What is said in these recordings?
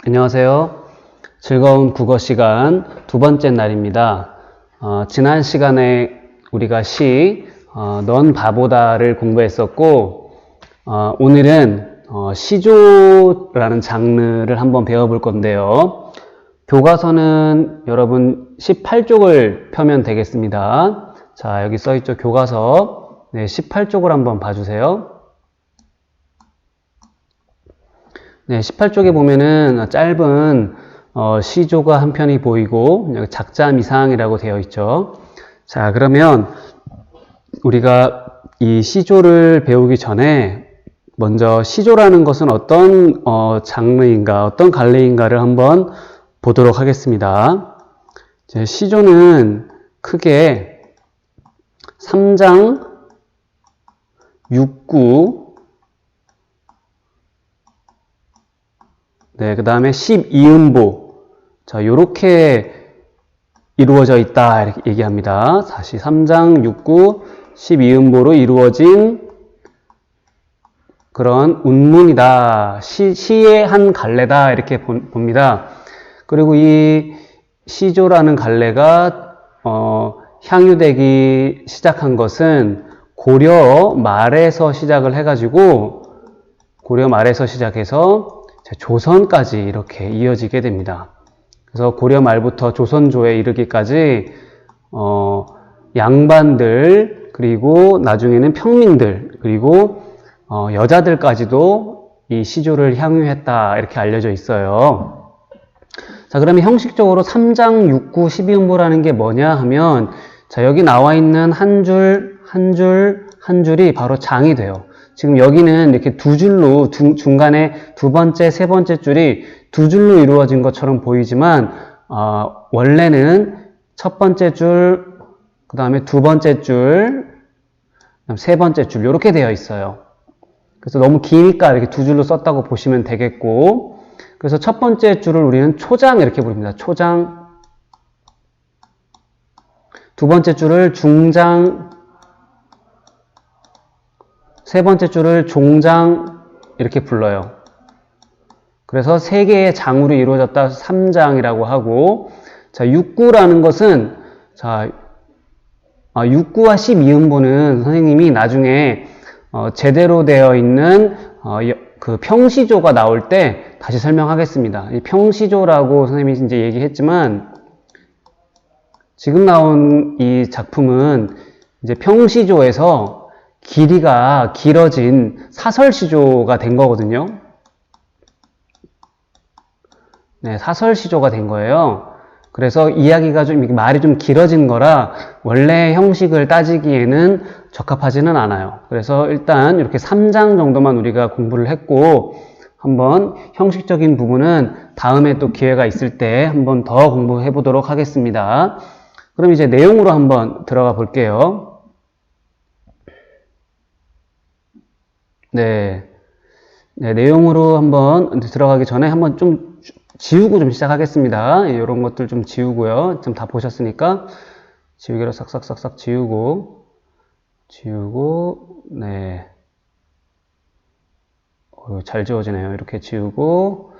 안녕하세요. 즐거운 국어 시간 두 번째 날입니다. 지난 시간에 우리가 넌 바보다를 공부했었고, 오늘은 시조라는 장르를 한번 배워볼 건데요. 교과서는 여러분 18쪽을 펴면 되겠습니다. 자, 여기 써있죠. 교과서 18쪽을 한번 봐주세요. 18쪽에 보면은 짧은 시조가 한 편이 보이고 여기 작자미상이라고 되어 있죠. 자, 그러면 우리가 이 시조를 배우기 전에 먼저 시조라는 것은 어떤 장르인가, 어떤 갈래인가를 한번 보도록 하겠습니다. 시조는 크게 3장, 6구, 그 다음에 12음보. 자, 요렇게 이루어져 있다. 이렇게 얘기합니다. 다시 3장, 6구, 12음보로 이루어진 그런 운문이다. 시의 한 갈래다. 이렇게 봅니다. 그리고 이 시조라는 갈래가, 향유되기 시작한 것은 고려 말에서 시작을 해가지고, 고려 말에서 시작해서 조선까지 이렇게 이어지게 됩니다. 그래서 고려 말부터 조선조에 이르기까지 양반들, 그리고 나중에는 평민들, 그리고 여자들까지도 이 시조를 향유했다 이렇게 알려져 있어요. 자, 그러면 형식적으로 3장, 6구, 12음보라는 게 뭐냐 하면, 자, 여기 나와 있는 한 줄, 한 줄, 한 줄이 바로 장이 돼요. 지금 여기는 이렇게 두 줄로 중간에 두 번째, 세 번째 줄이 두 줄로 이루어진 것처럼 보이지만 원래는 첫 번째 줄, 그 다음에 두 번째 줄, 그다음 세 번째 줄 이렇게 되어 있어요. 그래서 너무 기니까 이렇게 두 줄로 썼다고 보시면 되겠고, 그래서 첫 번째 줄을 우리는 초장 이렇게 부릅니다. 초장. 두 번째 줄을 중장, 세 번째 줄을 종장 이렇게 불러요. 그래서 세 개의 장으로 이루어졌다 3장이라고 하고, 자, 6구라는 것은, 자, 6구와 12음보는 선생님이 나중에 제대로 되어 있는 그 평시조가 나올 때 다시 설명하겠습니다. 이 평시조라고 선생님이 이제 얘기했지만, 지금 나온 이 작품은 이제 평시조에서 길이가 길어진 사설시조가 된 거거든요. 네, 사설시조가 된 거예요. 그래서 이야기가 말이 좀 길어진 거라 원래 형식을 따지기에는 적합하지는 않아요. 그래서 일단 이렇게 3장 정도만 우리가 공부를 했고, 한번 형식적인 부분은 다음에 또 기회가 있을 때 한번 더 공부해 보도록 하겠습니다. 그럼 이제 내용으로 한번 들어가 볼게요. 내용으로 한번 들어가기 전에 한번 좀 지우고 좀 시작하겠습니다. 이런 것들 좀 지우고요. 좀 다 보셨으니까 지우개로 싹싹싹싹 지우고, 잘 지워지네요. 이렇게 지우고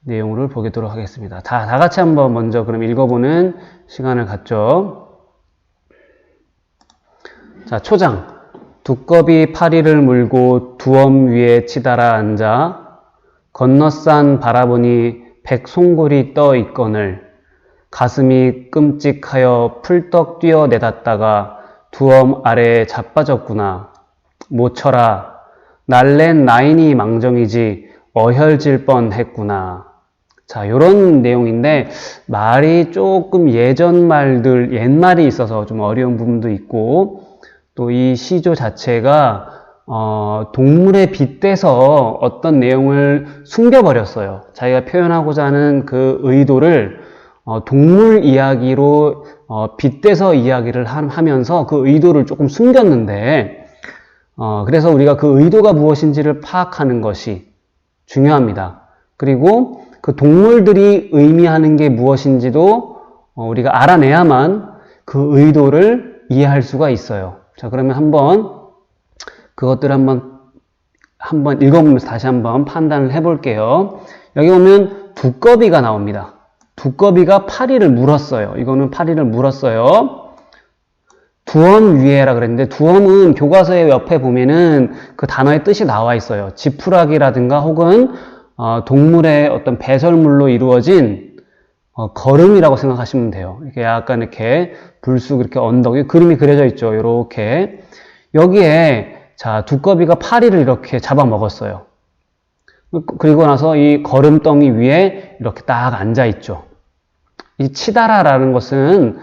내용을 보도록 하겠습니다. 다 같이 한번 먼저 그럼 읽어보는 시간을 갖죠. 자, 초장. 두꺼비 파리를 물고 두엄 위에 치달아 앉아 건너산 바라보니 백송골이 떠 있거늘 가슴이 끔찍하여 풀떡 뛰어내렸다가 두엄 아래에 자빠졌구나. 모쳐라. 날랜 나인이 망정이지 어혈질 뻔했구나. 자, 요런 내용인데 말이 조금 예전 말들, 옛말이 있어서 좀 어려운 부분도 있고, 또 이 시조 자체가 동물에 빗대서 어떤 내용을 숨겨버렸어요. 자기가 표현하고자 하는 그 의도를 동물 이야기로 빗대서 이야기를 하면서 그 의도를 조금 숨겼는데, 그래서 우리가 그 의도가 무엇인지를 파악하는 것이 중요합니다. 그리고 그 동물들이 의미하는 게 무엇인지도 우리가 알아내야만 그 의도를 이해할 수가 있어요. 자, 그러면 그것들을 한번 읽어보면서 다시 한번 판단을 해볼게요. 여기 보면 두꺼비가 나옵니다. 두꺼비가 파리를 물었어요. 이거는 파리를 물었어요. 두엄 위에라 그랬는데, 두엄은 교과서의 옆에 보면은 그 단어의 뜻이 나와 있어요. 지푸라기라든가 혹은 동물의 어떤 배설물로 이루어진 걸음이라고 생각하시면 돼요. 이렇게 약간 이렇게 불쑥 이렇게 언덕에 그림이 그려져 있죠. 이렇게 여기에 자 두꺼비가 파리를 이렇게 잡아먹었어요. 그리고 나서 이 걸음덩이 위에 이렇게 딱 앉아 있죠. 이 치다라라는 것은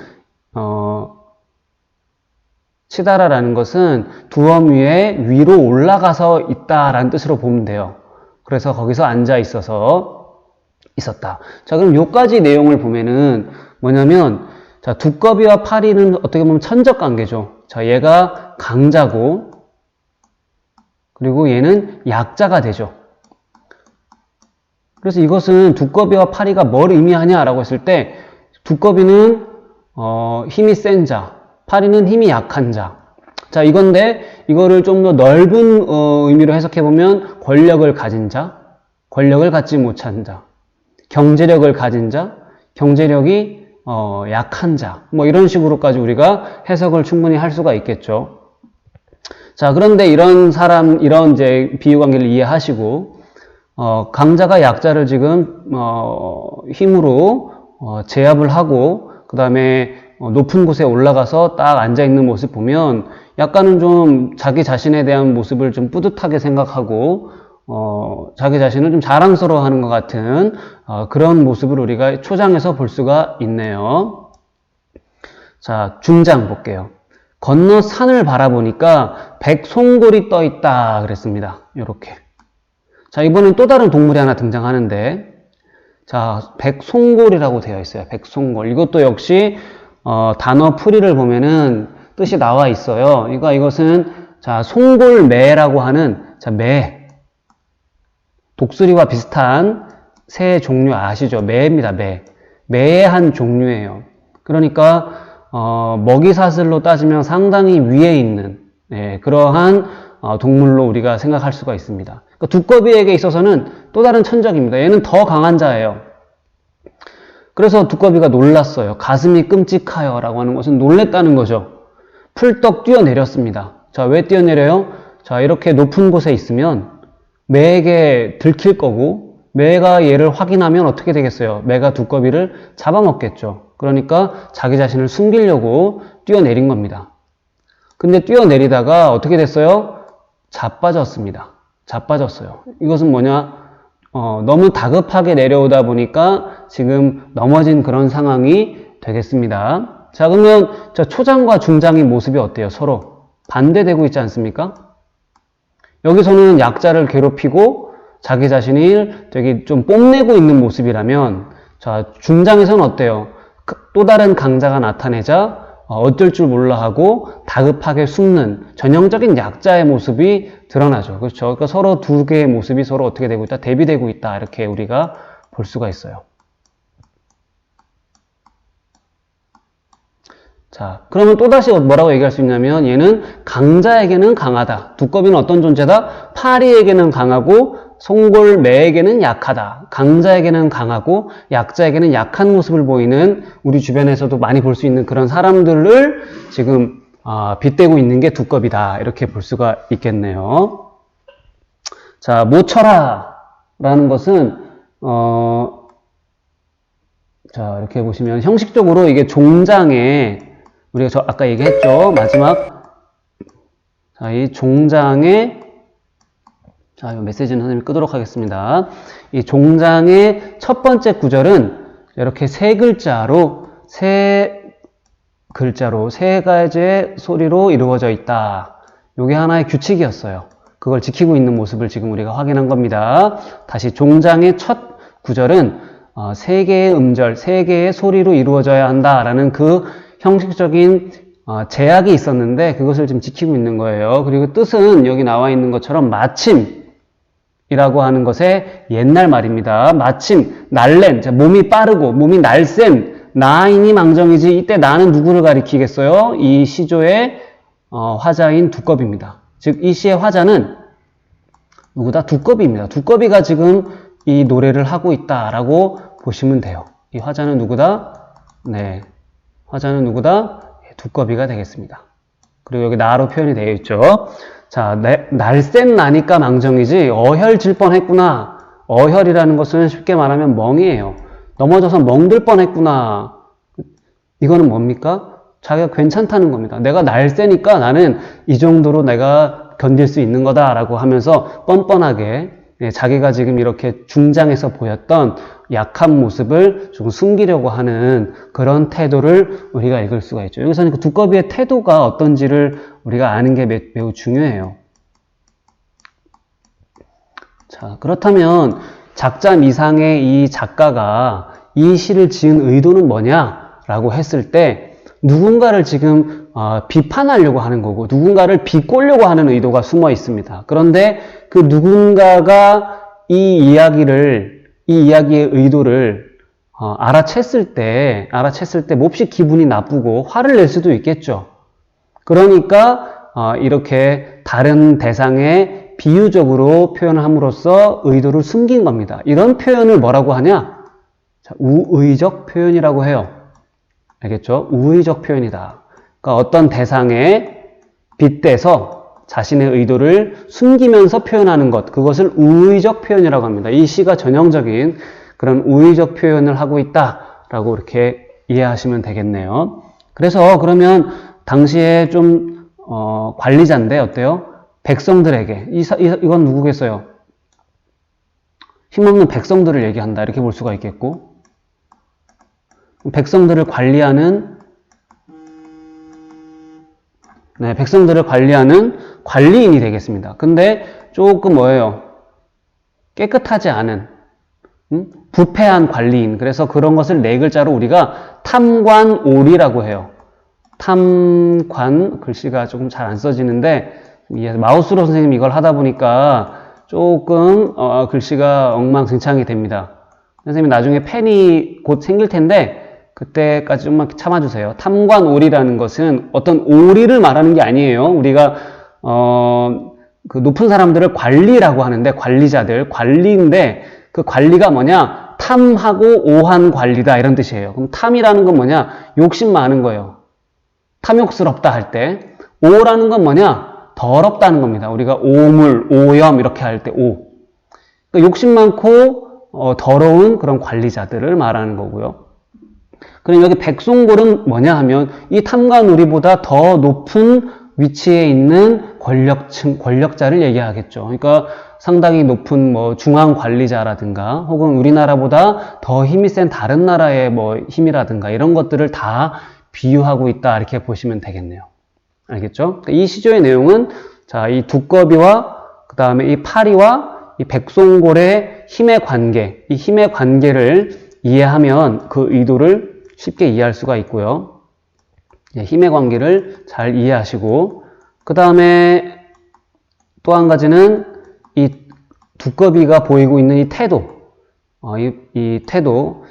두엄 위에 위로 올라가서 있다라는 뜻으로 보면 돼요. 그래서 거기서 앉아 있었다. 자, 그럼 요까지 내용을 보면은 뭐냐면, 자, 두꺼비와 파리는 어떻게 보면 천적 관계죠. 자, 얘가 강자고, 그리고 얘는 약자가 되죠. 그래서 이것은 두꺼비와 파리가 뭘 의미하냐라고 했을 때, 두꺼비는, 힘이 센 자, 파리는 힘이 약한 자. 자, 이건데, 이거를 좀 더 넓은, 의미로 해석해보면, 권력을 가진 자, 권력을 갖지 못한 자, 경제력을 가진 자, 경제력이 약한 자, 뭐 이런 식으로까지 우리가 해석을 충분히 할 수가 있겠죠. 자, 그런데 이런 이제 비유 관계를 이해하시고 강자가 약자를 지금 힘으로 제압을 하고 그 다음에 높은 곳에 올라가서 딱 앉아 있는 모습 보면 약간은 좀 자기 자신에 대한 모습을 좀 뿌듯하게 생각하고 자기 자신을 좀 자랑스러워하는 것 같은 그런 모습을 우리가 초장에서 볼 수가 있네요. 자, 중장 볼게요. 건너 산을 바라보니까 백송골이 떠 있다 그랬습니다. 이렇게. 자, 이번엔 또 다른 동물이 하나 등장하는데, 자, 백송골이라고 되어 있어요. 백송골. 이것도 역시 단어 풀이를 보면은 뜻이 나와 있어요. 이것은 자, 송골매라고 하는 자, 매. 독수리와 비슷한 새 종류 아시죠? 매입니다. 매의 한 종류예요. 그러니까 먹이사슬로 따지면 상당히 위에 있는 그러한 동물로 우리가 생각할 수가 있습니다. 그러니까 두꺼비에게 있어서는 또 다른 천적입니다. 얘는 더 강한 자예요. 그래서 두꺼비가 놀랐어요. 가슴이 끔찍하여 라고 하는 것은 놀랬다는 거죠. 풀떡 뛰어내렸습니다. 자, 왜 뛰어내려요? 자, 이렇게 높은 곳에 있으면 매에게 들킬 거고 매가 얘를 확인하면 어떻게 되겠어요? 매가 두꺼비를 잡아먹겠죠. 그러니까 자기 자신을 숨기려고 뛰어내린 겁니다. 근데 뛰어내리다가 어떻게 됐어요? 자빠졌습니다. 자빠졌어요. 이것은 뭐냐? 너무 다급하게 내려오다 보니까 지금 넘어진 그런 상황이 되겠습니다. 자, 그러면 저 초장과 중장의 모습이 어때요? 서로 반대되고 있지 않습니까? 여기서는 약자를 괴롭히고 자기 자신을 되게 좀 뽐내고 있는 모습이라면, 자, 중장에서는 어때요? 또 다른 강자가 나타내자 어쩔 줄 몰라 하고 다급하게 숨는 전형적인 약자의 모습이 드러나죠. 그렇죠? 그러니까 서로 두 개의 모습이 서로 어떻게 되고 있다? 대비되고 있다. 이렇게 우리가 볼 수가 있어요. 자, 그러면 또다시 뭐라고 얘기할 수 있냐면 얘는 강자에게는 강하다. 두꺼비는 어떤 존재다? 파리에게는 강하고 송골매에게는 약하다. 강자에게는 강하고 약자에게는 약한 모습을 보이는 우리 주변에서도 많이 볼 수 있는 그런 사람들을 지금 빗대고 있는 게 두꺼비다. 이렇게 볼 수가 있겠네요. 자, 모쳐라 라는 것은 자, 이렇게 보시면 형식적으로 이게 종장에 우리가 아까 얘기했죠. 마지막 자, 이 종장의 자, 이 메시지는 선생님이 끄도록 하겠습니다. 이 종장의 첫 번째 구절은 이렇게 세 가지의 소리로 이루어져 있다. 이게 하나의 규칙이었어요. 그걸 지키고 있는 모습을 지금 우리가 확인한 겁니다. 다시 종장의 첫 구절은 세 개의 음절, 세 개의 소리로 이루어져야 한다라는 그 형식적인 제약이 있었는데 그것을 지금 지키고 있는 거예요. 그리고 뜻은 여기 나와 있는 것처럼 마침이라고 하는 것의 옛날 말입니다. 마침, 날랜, 몸이 빠르고 몸이 날쌘 나이니 망정이지. 이때 나는 누구를 가리키겠어요? 이 시조의 화자인 두꺼비입니다. 즉 이 시의 화자는 누구다? 두꺼비입니다. 두꺼비가 지금 이 노래를 하고 있다라고 보시면 돼요. 이 화자는 누구다? 네, 화자는 누구다? 두꺼비가 되겠습니다. 그리고 여기 나로 표현이 되어 있죠. 자, 날쌘 나니까 망정이지 어혈질 뻔했구나. 어혈이라는 것은 쉽게 말하면 멍이에요. 넘어져서 멍들 뻔했구나. 이거는 뭡니까? 자기가 괜찮다는 겁니다. 내가 날쌘니까 나는 이 정도로 내가 견딜 수 있는 거다라고 하면서 뻔뻔하게 자기가 지금 이렇게 중장에서 보였던 약한 모습을 좀 숨기려고 하는 그런 태도를 우리가 읽을 수가 있죠. 여기서는 그 두꺼비의 태도가 어떤지를 우리가 아는 게 매우 중요해요. 자, 그렇다면 작자 미상의 이 작가가 이 시를 지은 의도는 뭐냐라고 했을 때 누군가를 지금 비판하려고 하는 거고 누군가를 비꼬려고 하는 의도가 숨어 있습니다. 그런데 그 누군가가 이 이야기의 의도를 알아챘을 때 몹시 기분이 나쁘고 화를 낼 수도 있겠죠. 그러니까 이렇게 다른 대상에 비유적으로 표현을 함으로써 의도를 숨긴 겁니다. 이런 표현을 뭐라고 하냐? 자, 우의적 표현이라고 해요. 알겠죠? 우의적 표현이다. 그러니까 어떤 대상에 빗대서 자신의 의도를 숨기면서 표현하는 것, 그것을 우의적 표현이라고 합니다. 이 시가 전형적인 그런 우의적 표현을 하고 있다라고 이렇게 이해하시면 되겠네요. 그래서 그러면 당시에 좀 관리자인데 어때요? 백성들에게 이건 누구겠어요? 힘없는 백성들을 얘기한다 이렇게 볼 수가 있겠고 백성들을 관리하는 관리인이 되겠습니다. 근데 조금 뭐예요? 깨끗하지 않은 부패한 관리인. 그래서 그런 것을 네 글자로 우리가 탐관오리라고 해요. 탐관 글씨가 조금 잘 안 써지는데 마우스로 선생님 이걸 하다 보니까 조금 글씨가 엉망진창이 됩니다. 선생님 나중에 펜이 곧 생길 텐데 그때까지 좀만 참아주세요. 탐관오리라는 것은 어떤 오리를 말하는 게 아니에요. 우리가 그 높은 사람들을 관리라고 하는데 관리인데 그 관리가 뭐냐? 탐하고 오한 관리다 이런 뜻이에요. 그럼 탐이라는 건 뭐냐? 욕심 많은 거예요. 탐욕스럽다 할 때 오라는 건 뭐냐? 더럽다는 겁니다. 우리가 오물, 오염 이렇게 할 때 오. 그러니까 욕심 많고 더러운 그런 관리자들을 말하는 거고요. 그럼 여기 백송골은 뭐냐 하면 이 탐관오리보다 더 높은 위치에 있는 권력자를 얘기하겠죠. 그러니까 상당히 높은 중앙 관리자라든가 혹은 우리나라보다 더 힘이 센 다른 나라의 힘이라든가 이런 것들을 다 비유하고 있다 이렇게 보시면 되겠네요. 알겠죠? 이 시조의 내용은 자, 이 두꺼비와 그 다음에 이 파리와 이 백송골의 힘의 관계, 이 힘의 관계를 이해하면 그 의도를 쉽게 이해할 수가 있고요. 힘의 관계를 잘 이해하시고 그 다음에 또 한 가지는 이 두꺼비가 보이고 있는 이 태도 이 태도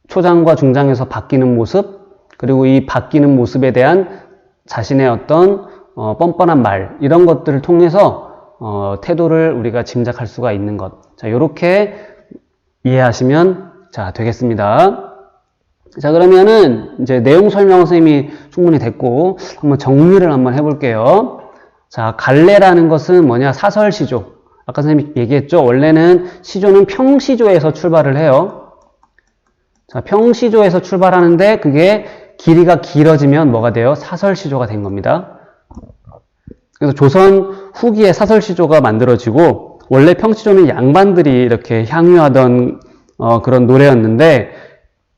초장과 중장에서 바뀌는 모습 그리고 이 바뀌는 모습에 대한 자신의 어떤 뻔뻔한 말 이런 것들을 통해서 태도를 우리가 짐작할 수가 있는 것. 자, 요렇게 이해하시면 자 되겠습니다. 자, 그러면은 이제 내용 설명 선생님이 충분히 됐고 한번 정리를 한번 해볼게요. 자, 갈래라는 것은 뭐냐? 사설시조. 아까 선생님이 얘기했죠? 원래는 시조는 평시조에서 출발을 해요. 자, 평시조에서 출발하는데 그게 길이가 길어지면 뭐가 돼요? 사설시조가 된 겁니다. 그래서 조선 후기에 사설시조가 만들어지고 원래 평시조는 양반들이 이렇게 향유하던 그런 노래였는데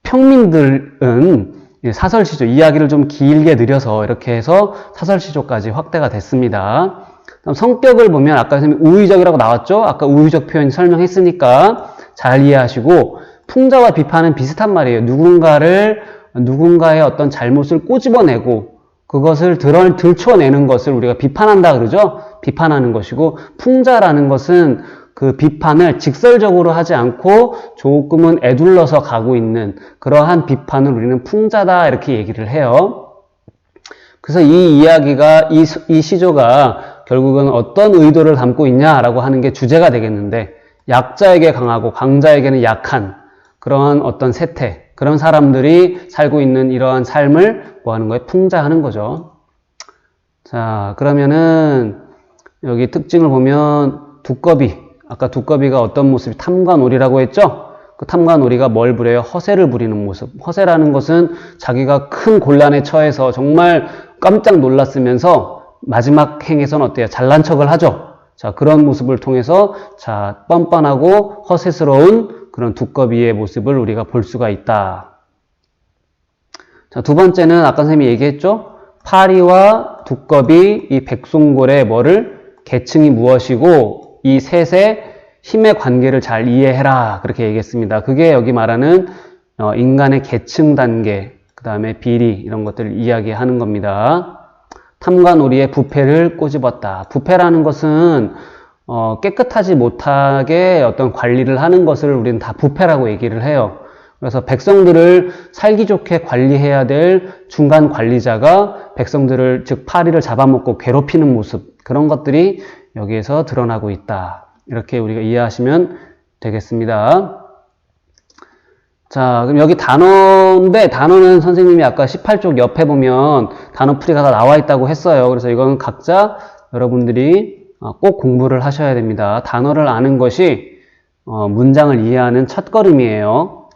평민들은 사설시조, 이야기를 좀 길게 늘려서 이렇게 해서 사설시조까지 확대가 됐습니다. 성격을 보면 아까 선생님이 우의적이라고 나왔죠? 아까 우의적 표현 설명했으니까 잘 이해하시고 풍자와 비판은 비슷한 말이에요. 누군가의 어떤 잘못을 꼬집어내고 그것을 들춰내는 것을 우리가 비판한다 그러죠? 비판하는 것이고 풍자라는 것은 그 비판을 직설적으로 하지 않고 조금은 애둘러서 가고 있는 그러한 비판을 우리는 풍자다 이렇게 얘기를 해요. 그래서 이 이야기가 이 시조가 결국은 어떤 의도를 담고 있냐라고 하는 게 주제가 되겠는데 약자에게 강하고 강자에게는 약한 그러한 어떤 세태, 그런 사람들이 살고 있는 이러한 삶을 뭐 하는 거예요? 풍자하는 거죠. 자, 그러면은 여기 특징을 보면 두꺼비, 아까 두꺼비가 어떤 모습이 탐관오리라고 했죠? 그 탐관오리가 뭘 부려요? 허세를 부리는 모습. 허세라는 것은 자기가 큰 곤란에 처해서 정말 깜짝 놀랐으면서 마지막 행에서는 어때요? 잘난 척을 하죠. 자, 그런 모습을 통해서 자, 뻔뻔하고 허세스러운 그런 두꺼비의 모습을 우리가 볼 수가 있다. 자, 두 번째는 아까 선생님이 얘기했죠? 파리와 두꺼비, 이 백송골의 뭐를? 계층이 무엇이고 이 셋의 힘의 관계를 잘 이해해라. 그렇게 얘기했습니다. 그게 여기 말하는 인간의 계층 단계, 그 다음에 비리 이런 것들을 이야기하는 겁니다. 탐관오리의 부패를 꼬집었다. 부패라는 것은 깨끗하지 못하게 어떤 관리를 하는 것을 우리는 다 부패라고 얘기를 해요. 그래서 백성들을 살기 좋게 관리해야 될 중간 관리자가 백성들을, 즉 파리를 잡아먹고 괴롭히는 모습, 그런 것들이 여기에서 드러나고 있다. 이렇게 우리가 이해하시면 되겠습니다. 자, 그럼 여기 단어인데, 단어는 선생님이 아까 18쪽 옆에 보면 단어풀이가 다 나와 있다고 했어요. 그래서 이건 각자 여러분들이 꼭 공부를 하셔야 됩니다. 단어를 아는 것이 문장을 이해하는 첫걸음이에요.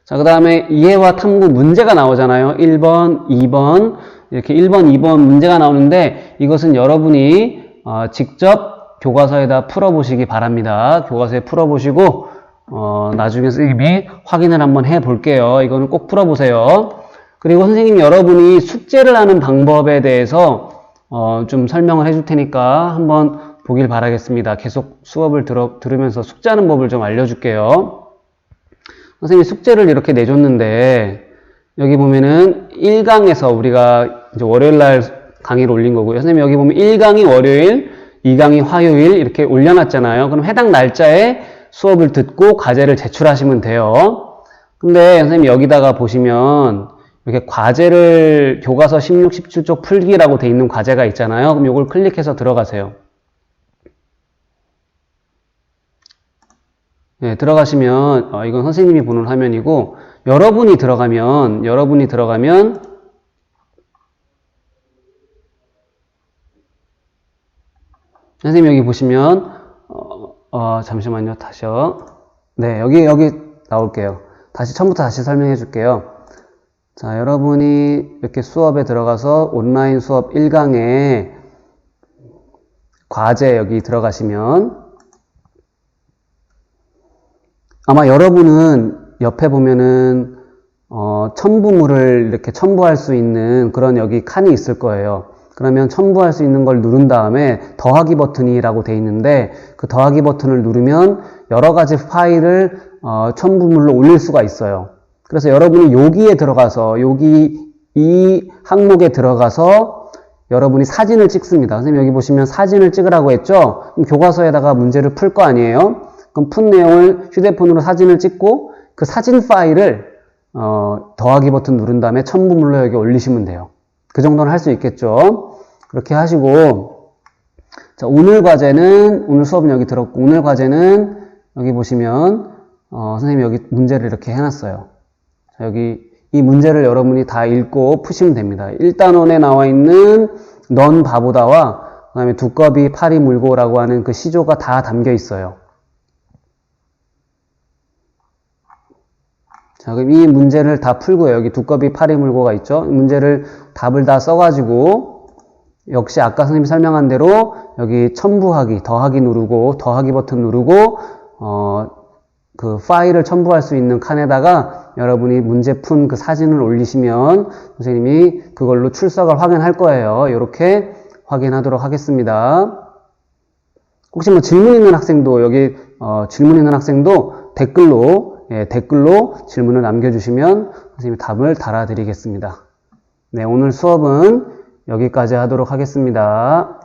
자, 그 다음에 이해와 탐구 문제가 나오잖아요. 1번, 2번, 이렇게 1번, 2번 문제가 나오는데 이것은 여러분이 직접 교과서에다 풀어보시기 바랍니다. 교과서에 풀어보시고 나중에 선생님이 확인을 한번 해볼게요. 이거는 꼭 풀어보세요. 그리고 선생님이 여러분이 숙제를 하는 방법에 대해서 좀 설명을 해줄 테니까 한번 보길 바라겠습니다. 계속 수업을 들으면서 숙제하는 법을 좀 알려줄게요. 선생님이 숙제를 이렇게 내줬는데 여기 보면은 1강에서 우리가 이제 월요일날 강의를 올린 거고요. 선생님 여기 보면 1강이 월요일, 2강이 화요일 이렇게 올려놨잖아요. 그럼 해당 날짜에 수업을 듣고 과제를 제출하시면 돼요. 근데 선생님 여기다가 보시면 이렇게 과제를 교과서 16, 17쪽 풀기라고 돼 있는 과제가 있잖아요. 그럼 이걸 클릭해서 들어가세요. 네, 들어가시면 이건 선생님이 보는 화면이고 여러분이 들어가면 선생님 여기 보시면 잠시만요. 다시요. 네, 여기 나올게요. 처음부터 다시 설명해 줄게요. 자, 여러분이 이렇게 수업에 들어가서 온라인 수업 1강에 과제 여기 들어가시면 아마 여러분은 옆에 보면은 첨부물을 이렇게 첨부할 수 있는 그런 여기 칸이 있을 거예요. 그러면 첨부할 수 있는 걸 누른 다음에 더하기 버튼이라고 돼 있는데 그 더하기 버튼을 누르면 여러 가지 파일을 첨부물로 올릴 수가 있어요. 그래서 여러분이 여기에 들어가서 이 항목에 들어가서 여러분이 사진을 찍습니다. 선생님 여기 보시면 사진을 찍으라고 했죠? 그럼 교과서에다가 문제를 풀 거 아니에요? 그럼 푼 내용을 휴대폰으로 사진을 찍고 그 사진 파일을 더하기 버튼 누른 다음에 첨부물로 여기 올리시면 돼요. 그 정도는 할 수 있겠죠. 그렇게 하시고 자, 오늘 수업은 여기 들었고 오늘 과제는 여기 보시면 선생님이 여기 문제를 이렇게 해놨어요. 자, 여기 이 문제를 여러분이 다 읽고 푸시면 됩니다. 1단원에 나와 있는 넌 바보다와 그 다음에 두꺼비 파리 물고라고 하는 그 시조가 다 담겨 있어요. 자, 그럼 이 문제를 다 풀고요. 여기 두꺼비 파리 물고가 있죠. 이 문제를 답을 다 써가지고 역시 아까 선생님이 설명한 대로 여기 첨부하기, 더하기 누르고 더하기 버튼 누르고 그 파일을 첨부할 수 있는 칸에다가 여러분이 문제 푼 그 사진을 올리시면 선생님이 그걸로 출석을 확인할 거예요. 이렇게 확인하도록 하겠습니다. 혹시 뭐 질문 있는 학생도 여기 질문 있는 학생도 댓글로 질문을 남겨주시면 선생님이 답을 달아드리겠습니다. 네, 오늘 수업은 여기까지 하도록 하겠습니다.